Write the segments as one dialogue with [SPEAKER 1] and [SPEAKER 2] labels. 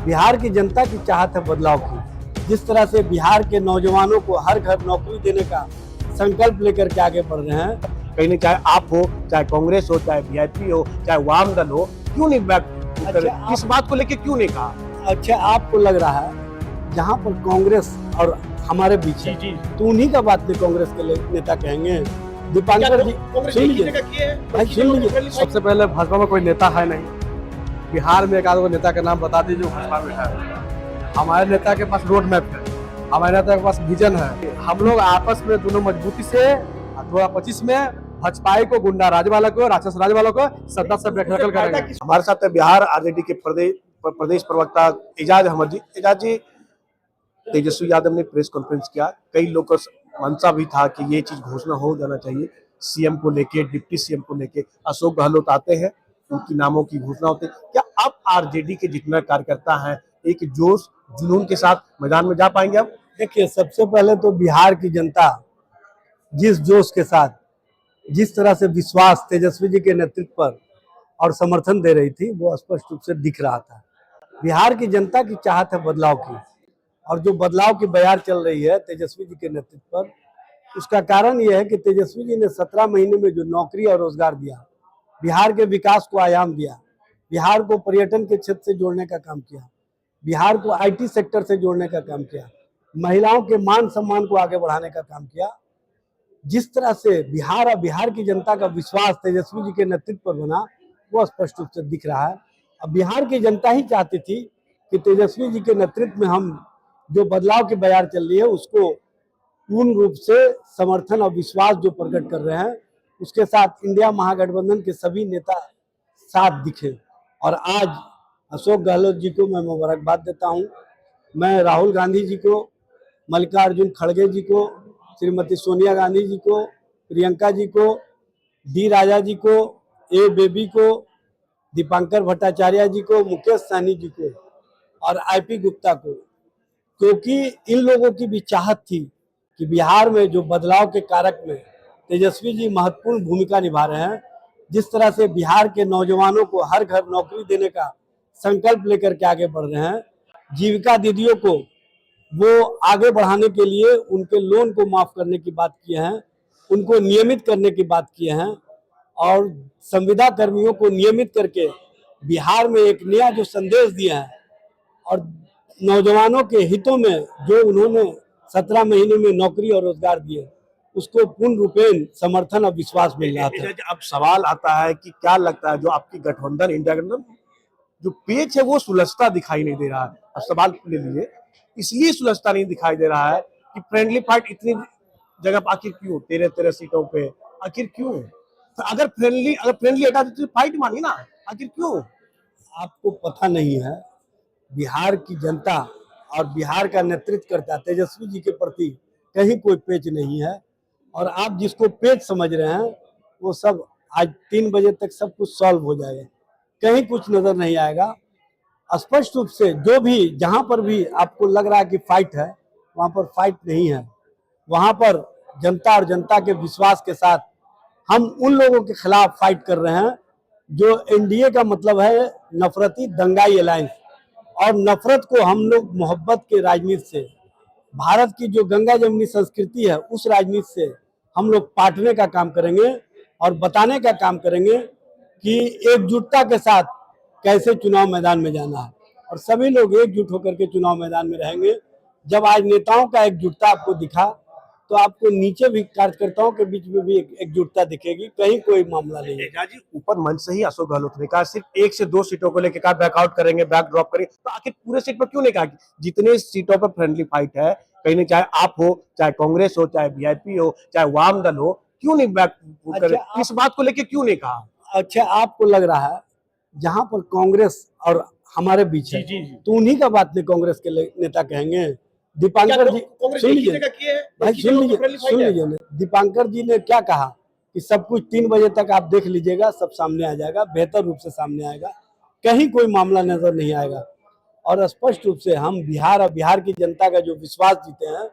[SPEAKER 1] बिहार की जनता की चाहत है बदलाव की। जिस तरह से बिहार के नौजवानों को हर घर नौकरी देने का संकल्प लेकर के आगे बढ़ रहे हैं,
[SPEAKER 2] कहीं नहीं, चाहे आप हो, चाहे कांग्रेस हो, चाहे वीआईपी हो, चाहे वाम दल हो, क्यों नहीं बैक किस बात को लेके क्यों नहीं कहा?
[SPEAKER 1] अच्छा आपको लग रहा है जहां पर कांग्रेस और हमारे बीच है,
[SPEAKER 2] जी।
[SPEAKER 1] तो उन्हीं का बात नहीं कांग्रेस के नेता कहेंगे। दीपांकर जी सुन लीजिए,
[SPEAKER 3] सबसे पहले भाजपा में कोई नेता है नहीं। बिहार में एक आध नेता का नाम बता दीजिए भाजपा में है। हमारे नेता के पास रोड मैप है, हमारे नेता के पास विजन है। हम लोग आपस में दोनों मजबूती से 2025 में भाजपाई को, गुंडा राज वाला को, राक्षस राज वाला को सत्ता से बेदखल करेंगे।
[SPEAKER 2] हमारे साथ है बिहार आरजेडी के प्रदेश प्रवक्ता एजाज अहमद जी। एजाज जी, तेजस्वी यादव ने प्रेस कॉन्फ्रेंस किया, कई लोग का मंशा भी था कि ये चीज घोषणा हो जाना चाहिए सीएम को लेके, डिप्टी सीएम को लेके। अशोक गहलोत आते हैं, उनकी नामों की घोषणा होती है। क्या अब आरजेडी के जितना कार्यकर्ता हैं एक जोश जुनून के साथ मैदान में जा पाएंगे? अब
[SPEAKER 1] देखिए, सबसे पहले तो बिहार की जनता जिस जोश के साथ, जिस तरह से विश्वास तेजस्वी जी के नेतृत्व पर और समर्थन दे रही थी, वो स्पष्ट रूप से दिख रहा था। बिहार की जनता की चाहत है बदलाव की, और जो बदलाव की बयार चल रही है तेजस्वी जी के नेतृत्व पर, उसका कारण यह है कि तेजस्वी जी ने 17 महीने में जो नौकरी और रोजगार दिया, बिहार के विकास को आयाम दिया, बिहार को पर्यटन के क्षेत्र से जोड़ने का काम किया, बिहार को आईटी सेक्टर से जोड़ने का काम किया, महिलाओं के मान सम्मान को आगे बढ़ाने का काम किया। जिस तरह से बिहार और बिहार की जनता का विश्वास तेजस्वी जी के नेतृत्व पर बना, वो स्पष्ट रूप से दिख रहा है। अब बिहार की जनता ही चाहती थी कि तेजस्वी जी के नेतृत्व में हम जो बदलाव की बयार चल रही है उसको पूर्ण रूप से समर्थन और विश्वास जो प्रकट कर रहे हैं, उसके साथ इंडिया महागठबंधन के सभी नेता साथ दिखे। और आज अशोक गहलोत जी को मैं मुबारकबाद देता हूं। मैं राहुल गांधी जी को, मल्लिकार्जुन खड़गे जी को, श्रीमती सोनिया गांधी जी को, प्रियंका जी को, डी राजा जी को, ए बेबी को, दीपांकर भट्टाचार्य जी को, मुकेश सहनी जी को और आईपी गुप्ता को, क्योंकि इन लोगों की भी चाहत थी कि बिहार में जो बदलाव के कारक में तेजस्वी जी महत्वपूर्ण भूमिका निभा रहे हैं, जिस तरह से बिहार के नौजवानों को हर घर नौकरी देने का संकल्प लेकर के आगे बढ़ रहे हैं, जीविका दीदियों को वो आगे बढ़ाने के लिए उनके लोन को माफ करने की बात किए हैं, उनको नियमित करने की बात किए हैं, और संविदा कर्मियों को नियमित करके बिहार में एक नया जो संदेश दिया है, और नौजवानों के हितों में जो उन्होंने 17 महीने में नौकरी और रोजगार दिए, उसको पूर्ण रूपेण समर्थन और विश्वास मिल रहा था।
[SPEAKER 2] अब सवाल आता है कि क्या लगता है जो आपकी गठबंधन, इंडिया गठबंधन जो पेच है वो सुलझता दिखाई नहीं दे रहा है। अब सवाल ले लीजिए, इसलिए सुलझता नहीं दिखाई दे रहा है कि फ्रेंडली फाइट इतनी जगह आखिर क्यों, 13 सीटों पे आखिर क्यों? तो अगर फ्रेंडली हटा देते फाइट मानी ना, आखिर क्यों?
[SPEAKER 1] आपको पता नहीं है, बिहार की जनता और बिहार का नेतृत्व करता तेजस्वी जी के प्रति कहीं कोई पेच नहीं है, और आप जिसको पेच समझ रहे हैं वो सब आज 3 बजे तक सब कुछ सॉल्व हो जाएगा, कहीं कुछ नजर नहीं आएगा। स्पष्ट रूप से जो भी जहां पर भी आपको लग रहा है कि फाइट है, वहां पर फाइट नहीं है। वहां पर जनता और जनता के विश्वास के साथ हम उन लोगों के खिलाफ फाइट कर रहे हैं जो एनडीए का मतलब है नफरती दंगाई अलायंस, और नफरत को हम लोग मोहब्बत के राजनीति से, भारत की जो गंगा जमुनी संस्कृति है उस राजनीति से हम लोग पाटने का काम करेंगे और बताने का काम करेंगे कि एकजुटता के साथ कैसे चुनाव मैदान में जाना है, और सभी लोग एकजुट होकर के चुनाव मैदान में रहेंगे। जब आज नेताओं का एकजुटता आपको दिखा, तो आपको नीचे भी कार्यकर्ताओं के बीच में भी एकजुटता दिखेगी, कहीं कोई मामला नहीं है।
[SPEAKER 2] जी, ऊपर मंच से ही अशोक गहलोत ने कहा सिर्फ 1 से 2 सीटों को लेकर कहा बैकआउट करेंगे, बैक ड्रॉप करेंगे, तो आखिर पूरे सीट पर क्यों नहीं कहा? जितने सीटों पर फ्रेंडली फाइट है, कहीं नहीं, चाहे आप हो, चाहे कांग्रेस हो, चाहे वीआईपी हो, चाहे वाम दल हो, क्यों नहीं बैक करे? इस बात को लेकर क्यों नहीं कहा?
[SPEAKER 1] अच्छा आपको लग रहा है जहां पर कांग्रेस और हमारे बीच है, तो उन्हीं का बात नहीं कांग्रेस के नेता कहेंगे। दीपांकर जी सुन लीजिए भाई, सुन लीजिए दीपांकर जी ने क्या कहा कि सब कुछ 3 बजे तक आप देख लीजिएगा, सब सामने आ जाएगा, बेहतर रूप से सामने आएगा, कहीं कोई मामला नजर नहीं आएगा। और स्पष्ट रूप से हम बिहार और बिहार की जनता का जो विश्वास जीते हैं,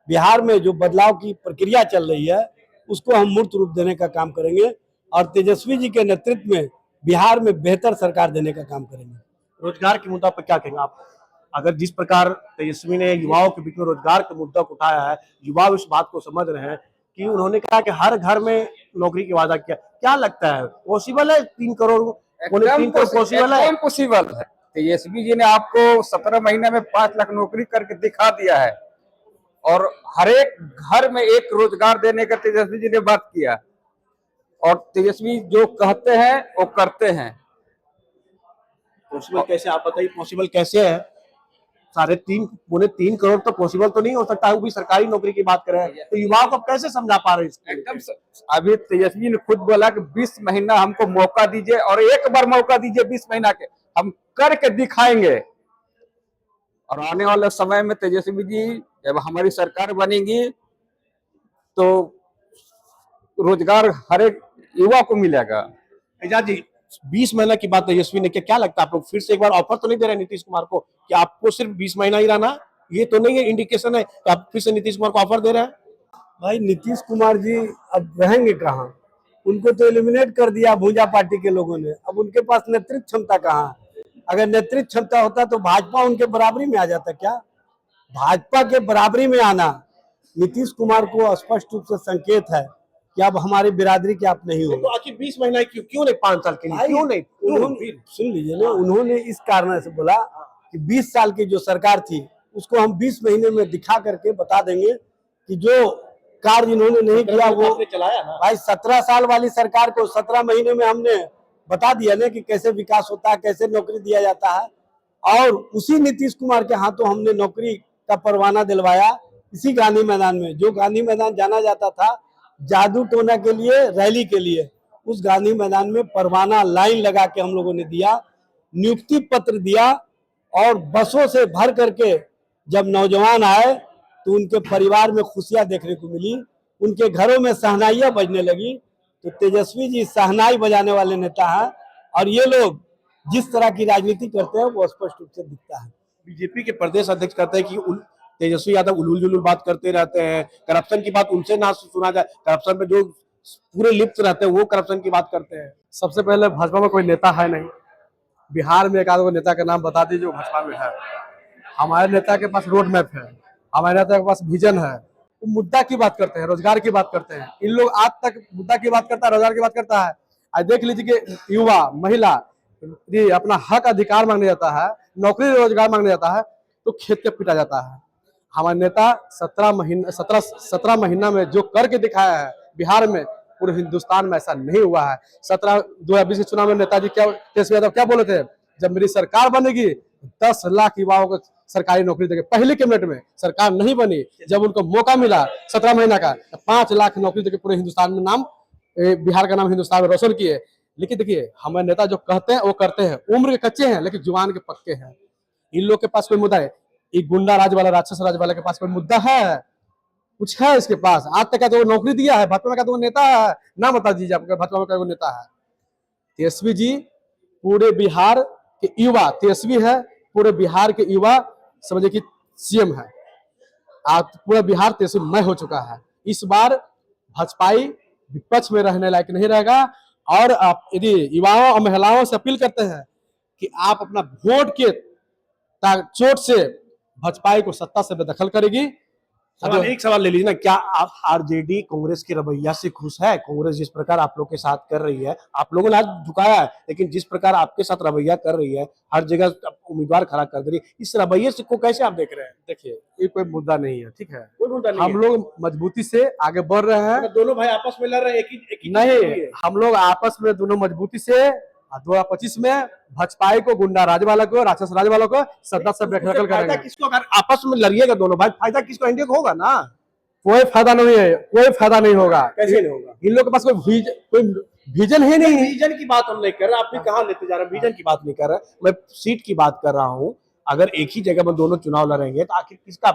[SPEAKER 1] बिहार में जो बदलाव की प्रक्रिया चल रही है उसको हम मूर्त रूप देने का काम करेंगे, और तेजस्वी जी के नेतृत्व में बिहार में बेहतर सरकार देने का काम करेंगे।
[SPEAKER 2] रोजगार के मुद्दा पर क्या कहेंगे आप? अगर जिस प्रकार तेजस्वी ने युवाओं के बीच में रोजगार के मुद्दा को उठाया है, युवा इस बात को समझ रहे हैं कि उन्होंने कहा कि हर घर में नौकरी की वादा किया। क्या लगता है, पॉसिबल है 3 करोड़,
[SPEAKER 4] एकदम
[SPEAKER 2] 3 करोड़ पॉसिबल है?
[SPEAKER 4] एकदम पॉसिबल है। तेजस्वी जी ने आपको 17 महीने में 5 लाख नौकरी करके दिखा दिया है, और हर एक घर में एक रोजगार देने का तेजस्वी जी ने बात किया, और तेजस्वी जो कहते हैं वो करते हैं।
[SPEAKER 2] पॉसिबल कैसे, आप बताइए पॉसिबल कैसे है? 3.5 करोड़ तो पॉसिबल तो नहीं हो सकता है, वो भी सरकारी नौकरी की बात कर रहे हैं, तो युवाओं को कैसे समझा पा रहे हैं?
[SPEAKER 4] एकदम अभी तेजस्वी ने खुद बोला कि 20 महीना हमको मौका दीजिए, और एक बार मौका दीजिए 20 महीना के, हम करके दिखाएंगे। और आने वाले समय में तेजस्वी जी जब हमारी सरकार बनेगी तो रोजगार हर एक युवा को मिलेगा।
[SPEAKER 2] एजाज जी, 20 महीना की बात तेजस्वी ने क्या लगता है आप लोग फिर से एक बार ऑफर तो नहीं दे रहे नीतीश कुमार को कि आपको सिर्फ 20 महीना ही रहना? ये तो नहीं है इंडिकेशन है कि आप फिर से नीतीश कुमार को ऑफर दे रहे हैं?
[SPEAKER 1] भाई नीतीश कुमार जी अब रहेंगे कहाँ? उनको तो एलिमिनेट कर दिया भूजा पार्टी के लोगों ने। अब उनके पास नेतृत्व क्षमता कहाँ है? अगर नेतृत्व क्षमता होता तो भाजपा उनके बराबरी में आ जाता क्या? भाजपा के बराबरी में आना नीतीश कुमार को स्पष्ट रूप से संकेत है कि अब हमारी बिरादरी के आप नहीं हो।
[SPEAKER 2] तो आखिर 20 महीना क्यों नहीं 5 साल के लिए, क्यों नहीं?
[SPEAKER 1] उन्होंने सुन लीजिए ना, उन्होंने इस कारण से बोला कि 20 साल की जो सरकार थी उसको हम 20 महीने में दिखा करके बता देंगे कि जो कार्य इन्होंने नहीं किया वो
[SPEAKER 2] चलाया ना।
[SPEAKER 1] भाई 17 साल वाली सरकार को 17 महीने में हमने बता दिया ना कि कैसे विकास होता है, कैसे नौकरी दिया जाता है। और उसी नीतीश कुमार के हाथों हमने नौकरी का परवाना दिलवाया इसी गांधी मैदान में। जो गांधी मैदान जाना जाता था जादू टोना के लिए, रैली के लिए, उस गांधी मैदान में परवाना लाइन लगा के हम लोगों ने दिया, नियुक्ति पत्र दिया, और बसों से भर करके जब नौजवान आए तो उनके परिवार में खुशियां देखने को मिली, उनके घरों में शहनाइयां बजने लगी। तो तेजस्वी जी शहनाई बजाने वाले नेता हैं, और ये लोग जिस तरह की राजनीति करते हैं वो स्पष्ट रूप से दिखता है।
[SPEAKER 2] बीजेपी के प्रदेश अध्यक्ष कहते हैं कि तेजस्वी यादव उलूल जुलूल बात करते रहते हैं, करप्शन की बात उनसे ना सुना जाए, करप्शन में जो पूरे लिप्त रहते हैं वो करप्शन की बात करते हैं।
[SPEAKER 3] सबसे पहले भाजपा में कोई नेता है नहीं। बिहार में एक आध नेता का नाम बता दीजिए जो भाजपा में है। हमारे नेता के पास रोड मैप है, हमारे नेता के पास विजन है। वो मुद्दा की बात करते हैं, रोजगार की बात करते हैं। इन लोग आज तक मुद्दा की बात करता है, रोजगार की बात करता है। आज देख लीजिए कि युवा महिला अपना हक अधिकार मांगने जाता है, नौकरी रोजगार मांगने जाता है तो खेत के पीटा जाता है। हमारे नेता 17 महीना में जो करके दिखाया है बिहार में, पूरे हिंदुस्तान में ऐसा नहीं हुआ है। 2020 के चुनाव में नेताजी तेजस्वी यादव क्या बोले थे? जब मेरी सरकार बनेगी 10 लाख युवाओं को सरकारी नौकरी देंगे। पहले कैबिनेट में सरकार नहीं बनी, जब उनको मौका मिला 17 महीना का, 5 लाख नौकरी देके पूरे हिंदुस्तान में नाम, बिहार का नाम हिंदुस्तान में रोशन किए। लेकिन देखिए हमारे नेता जो कहते हैं वो करते हैं। उम्र के कच्चे हैं लेकिन जुबान के पक्के हैं। इन लोग के पास कोई मुद्दा है? एक गुंडा राज वाला, राक्षस राज वाला के पास कोई मुद्दा है? कुछ है इसके पास? आज तक क्या तो नौकरी दिया है? भाजपा में क्या तो नेता है? ना बता दीजिए आपका भाजपा में क्या नेता है? तेजस्वी जी पूरे बिहार के युवा, तेजस्वी है पूरे बिहार के युवा समझे कि सीएम है। आज पूरा बिहार तेजस्वी हो चुका है। इस बार भाजपाई विपक्ष में रहने लायक नहीं रहेगा। और आप यदि युवाओं और महिलाओं से अपील करते हैं कि आप अपना वोट के चोट से भाजपा को सत्ता से बेदखल करेगी।
[SPEAKER 2] एक सवाल ले लीजिए ना, क्या आप आरजेडी कांग्रेस के रवैया से खुश है? कांग्रेस जिस प्रकार आप लोग के साथ कर रही है, आप लोगों ने आज झुकाया है, लेकिन जिस प्रकार आपके साथ रवैया कर रही है, हर जगह उम्मीदवार खड़ा कर दे रही है, इस रवैये से को कैसे आप देख रहे हैं?
[SPEAKER 3] देखिए ये कोई मुद्दा नहीं है, ठीक है,
[SPEAKER 2] कोई मुद्दा नहीं
[SPEAKER 3] हम लोग मजबूती से आगे बढ़ रहे हैं।
[SPEAKER 2] दोनों भाई आपस में लड़ रहे हैं, एक ही
[SPEAKER 3] नहीं, हम लोग आपस में दोनों मजबूती से 2025 में भाजपा को, गुंडा राज वाला को, राक्षस राज वालों को सत्ता से बेदखल करेंगे।
[SPEAKER 2] किसको अगर आपस में लड़िएगा दोनों भाई, फायदा किसको? एनडीए को होगा ना?
[SPEAKER 3] कोई फायदा नहीं है, कोई फायदा नहीं होगा।
[SPEAKER 2] कैसे नहीं होगा?
[SPEAKER 3] इन लोग के पास कोई विजन है नहीं।
[SPEAKER 2] विजन की बात हम नहीं कर रहे, आपने कहाँ लेते जा रहे हैं? विजन की बात नहीं कर रहे, मैं सीट की बात कर रहा हूँ। अगर एक ही जगह में दोनों चुनाव लड़ेंगे तो आखिर किसका?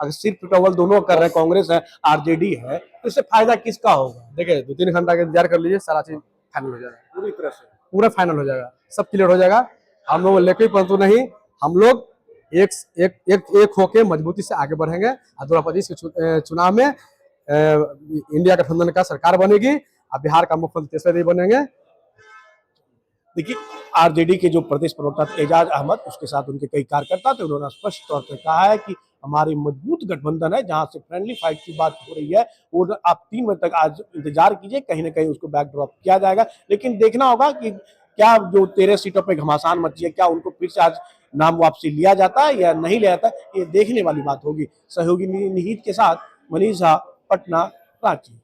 [SPEAKER 2] अगर सिर्फ टॉवल दोनों कर रहे हैं, कांग्रेस है, आरजेडी है, तो इससे फायदा किसका होगा?
[SPEAKER 3] देखिए 2-3 घंटा का इंतजार कर लीजिए, सारा चीज फाइनल हो जाएगा,
[SPEAKER 2] पूरी तरह से
[SPEAKER 3] पूरा फाइनल हो जाएगा, सब क्लियर हो जाएगा। हम लोग लेके परंतु नहीं, हम लोग एक होके मजबूती से आगे बढ़ेंगे। 2025 के चुनाव में इंडिया गठबंधन का सरकार बनेगी और बिहार का मुख्यमंत्री तेजस्वी बनेंगे।
[SPEAKER 2] देखिए, आरजेडी के जो प्रदेश प्रवक्ता थे एजाज अहमद, उसके साथ उनके कई कार्यकर्ता थे, उन्होंने स्पष्ट तौर पर कहा है कि हमारी मजबूत गठबंधन है, जहां से फ्रेंडली फाइट की बात हो रही है, वो आप 3 बजे तक आज इंतजार कीजिए, कहीं ना कहीं उसको बैक ड्रॉप किया जाएगा। लेकिन देखना होगा कि क्या जो 13 सीटों पर घमासान मची है, क्या उनको फिर से आज नाम वापसी लिया जाता है या नहीं लिया जाता, ये देखने वाली बात होगी। सहयोगी निहित के साथ मनीष झा, पटना, रांची।